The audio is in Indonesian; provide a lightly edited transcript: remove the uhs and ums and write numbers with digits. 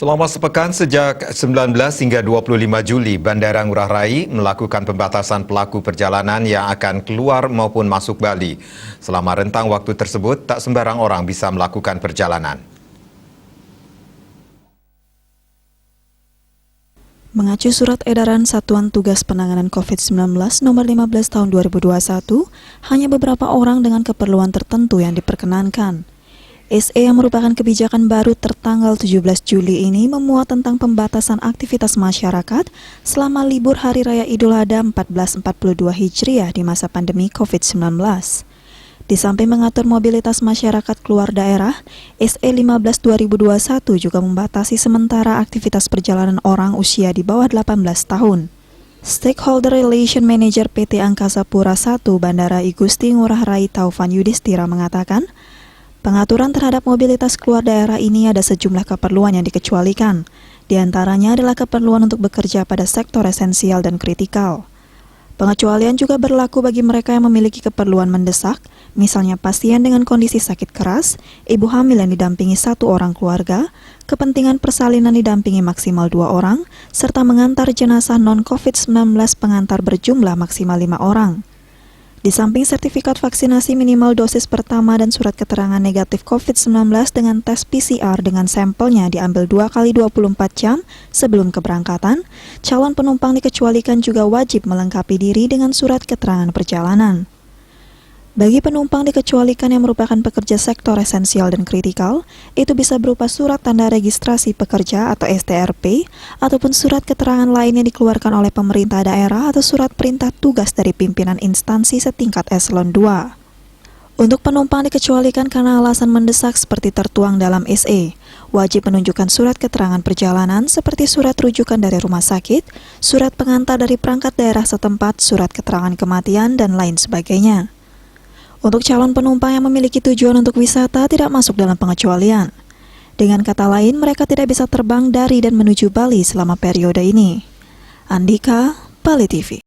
Selama sepekan sejak 19 hingga 25 Juli, Bandara Ngurah Rai melakukan pembatasan pelaku perjalanan yang akan keluar maupun masuk Bali. Selama rentang waktu tersebut, tak sembarang orang bisa melakukan perjalanan. Mengacu surat edaran Satuan Tugas Penanganan COVID-19 nomor 15 tahun 2021, hanya beberapa orang dengan keperluan tertentu yang diperkenankan. SE yang merupakan kebijakan baru tertanggal 17 Juli ini memuat tentang pembatasan aktivitas masyarakat selama libur Hari Raya Idul Adha 1442 Hijriah di masa pandemi COVID-19. Di samping mengatur mobilitas masyarakat keluar daerah, SE 15/2021 juga membatasi sementara aktivitas perjalanan orang usia di bawah 18 tahun. Stakeholder Relation Manager PT Angkasa Pura I Bandara I Gusti Ngurah Rai Taufan Yudhistira mengatakan, pengaturan terhadap mobilitas keluar daerah ini ada sejumlah keperluan yang dikecualikan. Di antaranya adalah keperluan untuk bekerja pada sektor esensial dan kritikal. Pengecualian juga berlaku bagi mereka yang memiliki keperluan mendesak, misalnya pasien dengan kondisi sakit keras, ibu hamil yang didampingi 1 orang keluarga, kepentingan persalinan didampingi maksimal 2 orang, serta mengantar jenazah non-COVID-19 pengantar berjumlah maksimal 5 orang. Di samping sertifikat vaksinasi minimal dosis pertama dan surat keterangan negatif COVID-19 dengan tes PCR dengan sampelnya diambil 2 kali 24 jam sebelum keberangkatan, calon penumpang dikecualikan juga wajib melengkapi diri dengan surat keterangan perjalanan. Bagi penumpang dikecualikan yang merupakan pekerja sektor esensial dan kritikal, itu bisa berupa surat tanda registrasi pekerja atau STRP, ataupun surat keterangan lain yang dikeluarkan oleh pemerintah daerah atau surat perintah tugas dari pimpinan instansi setingkat eselon 2. Untuk penumpang dikecualikan karena alasan mendesak seperti tertuang dalam SE, wajib menunjukkan surat keterangan perjalanan seperti surat rujukan dari rumah sakit, surat pengantar dari perangkat daerah setempat, surat keterangan kematian, dan lain sebagainya. Untuk calon penumpang yang memiliki tujuan untuk wisata tidak masuk dalam pengecualian. Dengan kata lain, mereka tidak bisa terbang dari dan menuju Bali selama periode ini. Andika, Bali TV.